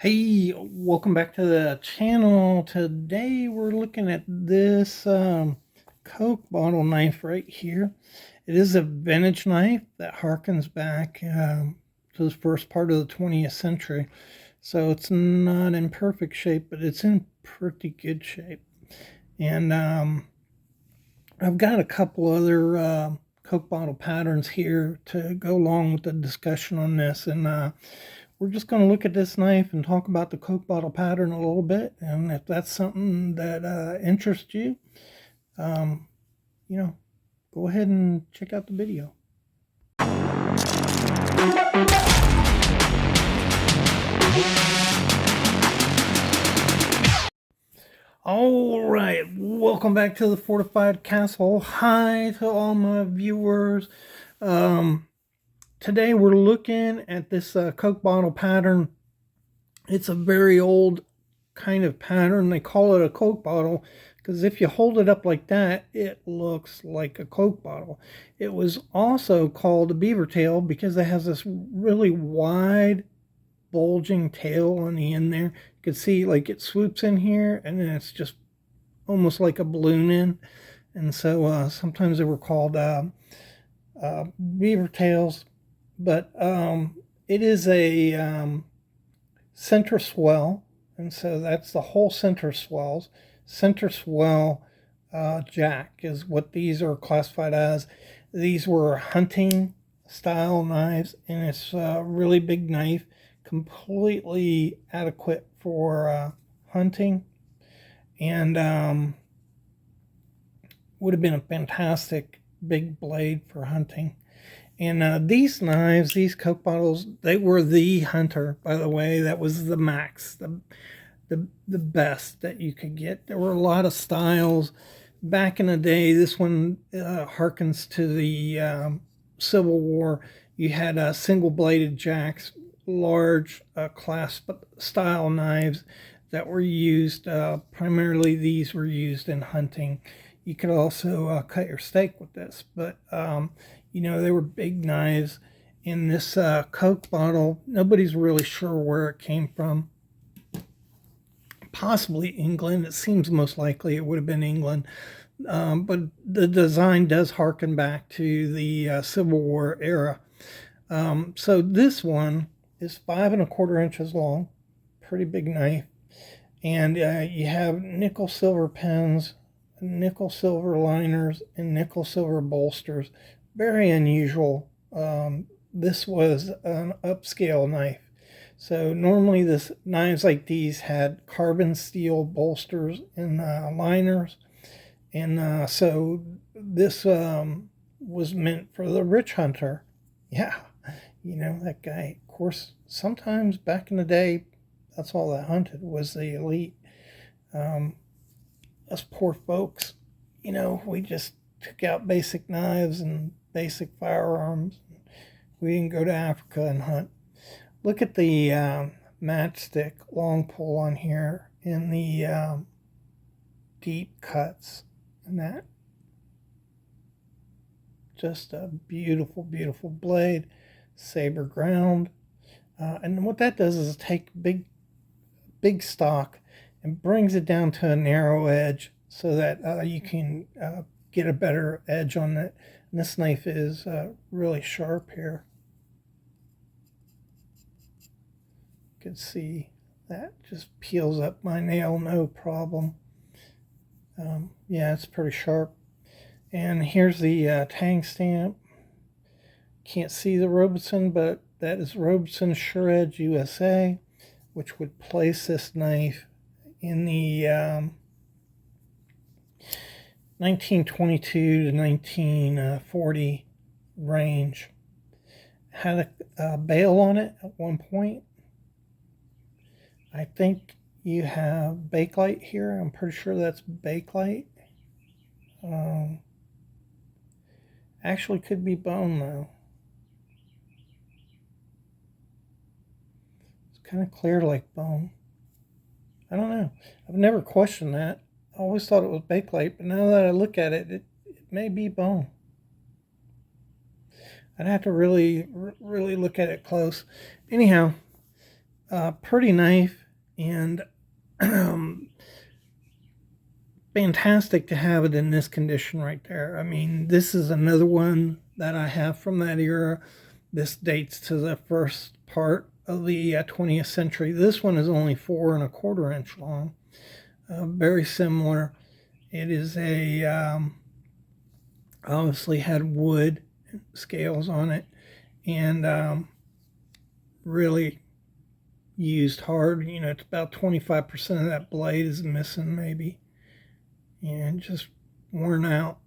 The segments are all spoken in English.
Hey, welcome back to the channel. Today we're looking at this Coke bottle knife right here. It is a vintage knife that harkens back to the first part of the 20th century. So it's not in perfect shape, but it's in pretty good shape. And I've got a couple other Coke bottle patterns here to go along with the discussion on this. And we're just going to look at this knife and talk about the Coke bottle pattern a little bit. And if that's something that interests you, um, you know, go ahead and check out the video. All right, welcome back to the Fortified Castle. Hi to all my viewers. Today we're looking at this Coke bottle pattern. It's a very old kind of pattern. They call it a Coke bottle because if you hold it up like that, it looks like a Coke bottle. It was also called a beaver tail because it has this really wide bulging tail on the end there. You can see like it swoops in here and then it's just almost like a balloon in. And so sometimes they were called beaver tails, but it is a center swell, and so that's the whole center swells. Center swell jack is what these are classified as. These were hunting style knives, and it's a really big knife, completely adequate for hunting, and would have been a fantastic big blade for hunting. And these knives, these Coke bottles, they were the hunter, by the way. That was the max, the best that you could get. There were a lot of styles. Back in the day, this one harkens to the Civil War. You had single-bladed jacks, large clasp style knives that were used, primarily these were used in hunting. You could also cut your steak with this, but they were big knives. In this Coke bottle, nobody's really sure where it came from. Possibly England. It seems most likely it would have been England. But the design does harken back to the Civil War era. So this one is 5¼ inches long, pretty big knife. And you have nickel silver pins, nickel silver liners, and nickel silver bolsters. Very unusual. This was an upscale knife. So normally knives like these had carbon steel bolsters and liners. And so this was meant for the rich hunter. Yeah, that guy. Of course, sometimes back in the day, that's all that hunted was the elite. Us poor folks, we just took out basic knives and basic firearms. We didn't go to Africa and hunt. Look at the matchstick long pull on here in the deep cuts and that. Just a beautiful, beautiful blade, saber ground. And what that does is take big stock and brings it down to a narrow edge so that you can get a better edge on it. And this knife is really sharp here. You can see that just peels up my nail, no problem. Yeah, it's pretty sharp. And here's the tang stamp. Can't see the Robeson, but that is Robeson Sure Edge USA, which would place this knife in the 1922 to 1940 range. Had a bail on it at one point. I think you have Bakelite here. I'm pretty sure that's Bakelite. Actually could be bone though. It's kind of clear like bone. I don't know. I've never questioned that. I always thought it was Bakelite, but now that I look at it, it may be bone. I'd have to really look at it close. Anyhow, Pretty knife, and fantastic to have it in this condition right there. I mean, this is another one that I have from that era. This dates to the first part of the 20th century. This one is only 4¼ inch long. Very similar. It is obviously had wood scales on it, and really used hard. You know, it's about 25% of that blade is missing, maybe, and just worn out.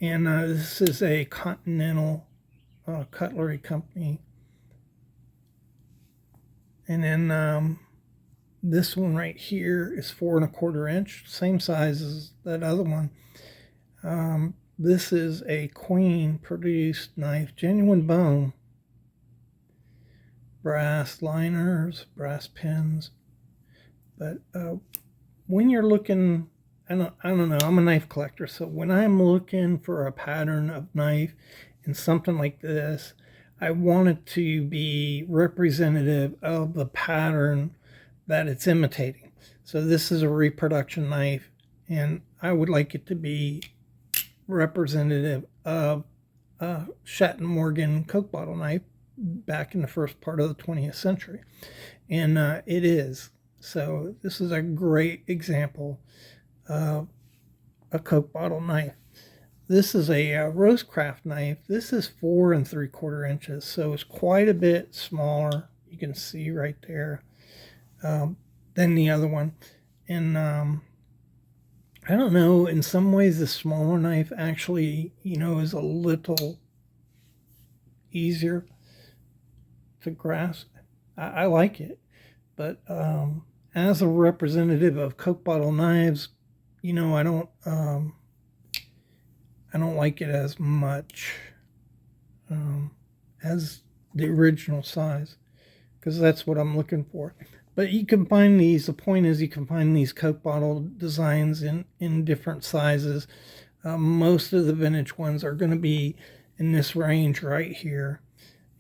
And this is a Continental cutlery company. And then this one right here is 4¼ inch, same size as that other one. This is a Queen produced knife, genuine bone, brass liners, brass pins. But when you're looking, I don't know, I'm a knife collector, so when I'm looking for a pattern of knife in something like this, I want it to be representative of the pattern that it's imitating. So this is a reproduction knife, and I would like it to be representative of a Shatton Morgan Coke bottle knife back in the first part of the 20th century. And it is. So this is a great example of a Coke bottle knife. This is a Rosecraft knife. This is 4¾ inches, so it's quite a bit smaller. You can see right there than the other one. And I don't know, in some ways the smaller knife actually, you know, is a little easier to grasp. I like it, but as a representative of Coke bottle knives, you know, I don't like it as much as the original size, because that's what I'm looking for. But you can find these, the point is you can find these Coke bottle designs in different sizes. Most of the vintage ones are going to be in this range right here.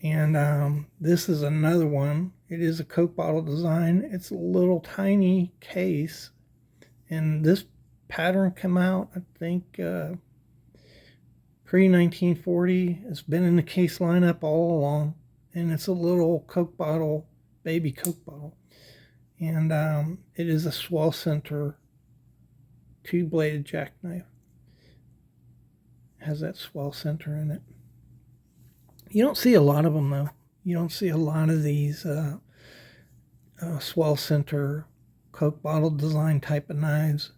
And this is another one. It is a Coke bottle design. It's a little tiny case. And this pattern came out, I think, pre-1940. It's been in the case lineup all along. And it's a little Coke bottle, baby Coke bottle. And it is a swell center 2-bladed jackknife. It has that swell center in it. You don't see a lot of them, though. You don't see a lot of these swell center Coke bottle design type of knives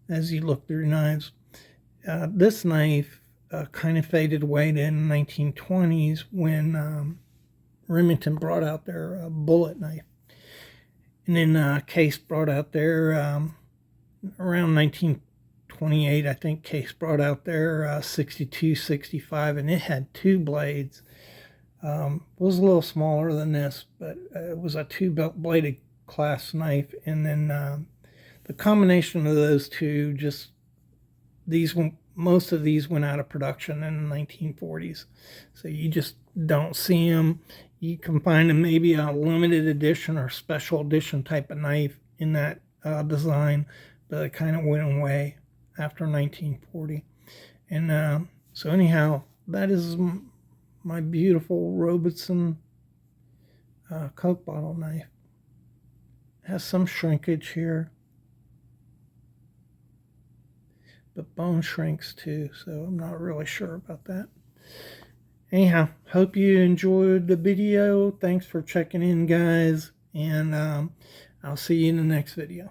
as you look through knives. This knife kind of faded away in the 1920s when Remington brought out their bullet knife. And then Case brought out their, around 1928, I think Case brought out their 62, 65, and it had 2 blades. It was a little smaller than this, but it was a 2-bladed clasp knife. And then the combination of those two, just most of these went out of production in the 1940s. So you just don't see them. You can find them maybe a limited edition or special edition type of knife in that design, but it kind of went away after 1940. And so anyhow, that is my beautiful Robeson Coke bottle knife. It has some shrinkage here, but bone shrinks too, so I'm not really sure about that. Anyhow, hope you enjoyed the video. Thanks for checking in, guys, and I'll see you in the next video.